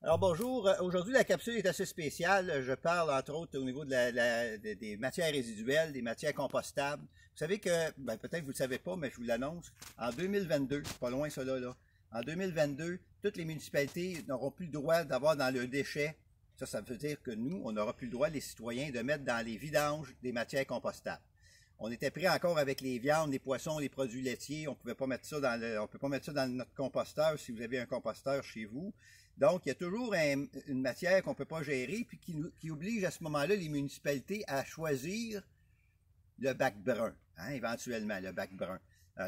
Alors bonjour, aujourd'hui la capsule est assez spéciale. Je parle entre autres au niveau des matières résiduelles, des matières compostables. Vous savez que, peut-être que vous ne le savez pas, mais je vous l'annonce, en 2022, pas loin ça là, en 2022, toutes les municipalités n'auront plus le droit d'avoir dans leurs déchets, ça veut dire que nous, on n'aura plus le droit, les citoyens, de mettre dans les vidanges des matières compostables. On était pris encore avec les viandes, les poissons, les produits laitiers. On pouvait pas mettre ça on peut pas mettre ça dans notre composteur si vous avez un composteur chez vous. Donc, il y a toujours une matière qu'on ne peut pas gérer, puis qui oblige à ce moment-là les municipalités à choisir le bac brun, hein, éventuellement, le bac brun.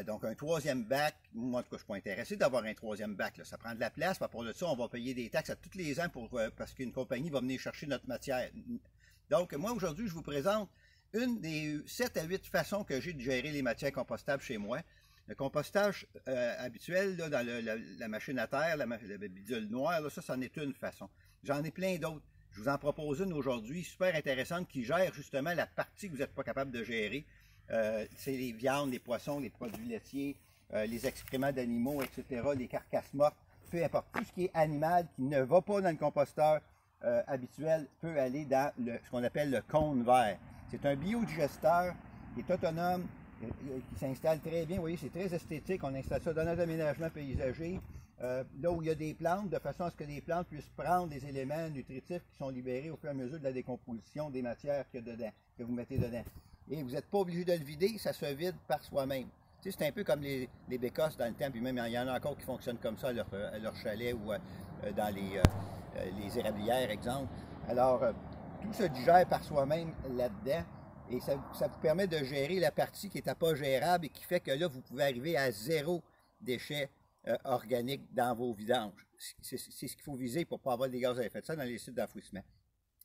Donc, un troisième bac, moi, en tout cas, je ne suis pas intéressé d'avoir un troisième bac. Là. Ça prend de la place, puis pour de ça, on va payer des taxes à tous les ans parce qu'une compagnie va venir chercher notre matière. Donc, moi, aujourd'hui, je vous présente une des 7 à 8 façons que j'ai de gérer les matières compostables chez moi. Le compostage habituel là, dans la machine à terre, la bidule noire, là, ça en est une façon. J'en ai plein d'autres. Je vous en propose une aujourd'hui, super intéressante, qui gère justement la partie que vous n'êtes pas capable de gérer. C'est les viandes, les poissons, les produits laitiers, les excréments d'animaux, etc., les carcasses mortes, peu importe. Tout ce qui est animal qui ne va pas dans le composteur habituel peut aller dans ce qu'on appelle le cône vert. C'est un biodigesteur qui est autonome, qui s'installe très bien. Vous voyez, c'est très esthétique. On installe ça dans notre aménagement paysager, là où il y a des plantes, de façon à ce que les plantes puissent prendre des éléments nutritifs qui sont libérés au fur et à mesure de la décomposition des matières qu'il y a dedans, que vous mettez dedans. Et vous n'êtes pas obligé de le vider, ça se vide par soi-même. Tu sais, c'est un peu comme les bécosses dans le temps, puis même il y en a encore qui fonctionnent comme ça à leur chalet ou dans les érablières, exemple. Alors, tout se digère par soi-même là-dedans. Et ça vous permet de gérer la partie qui n'était pas gérable et qui fait que là, vous pouvez arriver à 0 déchets organiques dans vos vidanges. C'est ce qu'il faut viser pour ne pas avoir des gaz à effet de serre dans les sites d'enfouissement.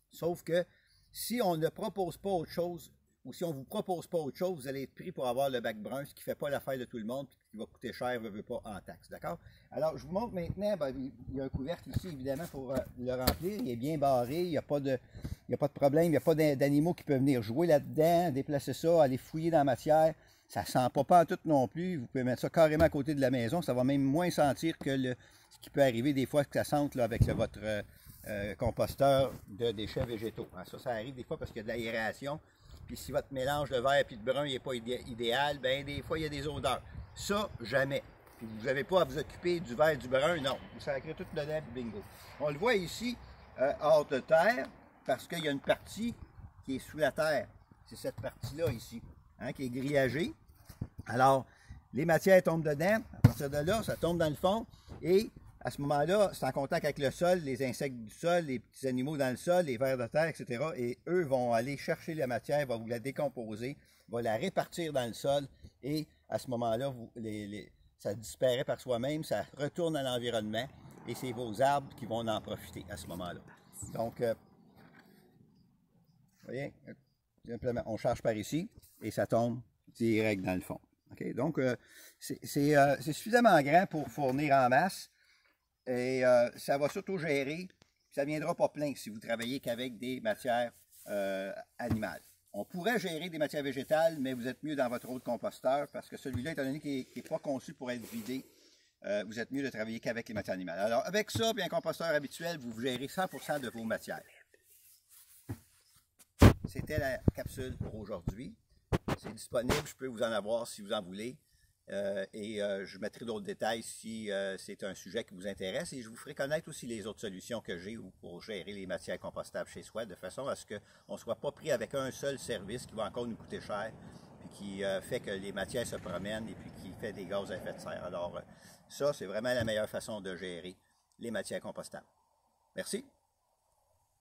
Sauf que si on ne propose pas autre chose, ou si on ne vous propose pas autre chose, vous allez être pris pour avoir le bac brun, ce qui ne fait pas l'affaire de tout le monde, puis qui va coûter cher, veut pas, en taxes. D'accord? Alors, je vous montre maintenant, il y a un couvercle ici, évidemment, pour le remplir. Il est bien barré, il n'y a pas de problème, il n'y a pas d'animaux qui peuvent venir jouer là-dedans, déplacer ça, aller fouiller dans la matière. Ça ne sent pas en tout non plus. Vous pouvez mettre ça carrément à côté de la maison. Ça va même moins sentir que ce qui peut arriver des fois que ça sente là, avec votre composteur de déchets végétaux. Ça arrive des fois parce qu'il y a de l'aération. Puis si votre mélange de vert et de brun n'est pas idéal, bien des fois il y a des odeurs. Ça, jamais. Puis vous n'avez pas à vous occuper du vert et du brun, non. Vous sacrez tout dedans, bingo. On le voit ici, hors de terre, parce qu'il y a une partie qui est sous la terre. C'est cette partie-là ici, hein, qui est grillagée. Alors, les matières tombent dedans. À partir de là, ça tombe dans le fond. Et à ce moment-là, c'est en contact avec le sol, les insectes du sol, les petits animaux dans le sol, les vers de terre, etc. Et eux vont aller chercher la matière, vont vous la décomposer, vont la répartir dans le sol. Et à ce moment-là, ça disparaît par soi-même, ça retourne à l'environnement. Et c'est vos arbres qui vont en profiter à ce moment-là. Donc, vous voyez, simplement, on charge par ici et ça tombe direct dans le fond. Okay? Donc, c'est suffisamment grand pour fournir en masse. Et ça va s'auto-gérer, ça ne viendra pas plein si vous travaillez qu'avec des matières animales. On pourrait gérer des matières végétales, mais vous êtes mieux dans votre autre composteur parce que celui-là, étant donné qu'il n'est pas conçu pour être vidé, vous êtes mieux de travailler qu'avec les matières animales. Alors, avec ça, puis un composteur habituel, vous gérez 100% de vos matières. C'était la capsule pour aujourd'hui. C'est disponible, je peux vous en avoir si vous en voulez. Je mettrai d'autres détails si c'est un sujet qui vous intéresse et je vous ferai connaître aussi les autres solutions que j'ai pour gérer les matières compostables chez soi de façon à ce qu'on ne soit pas pris avec un seul service qui va encore nous coûter cher puis qui fait que les matières se promènent et puis qui fait des gaz à effet de serre. Alors ça, c'est vraiment la meilleure façon de gérer les matières compostables. Merci.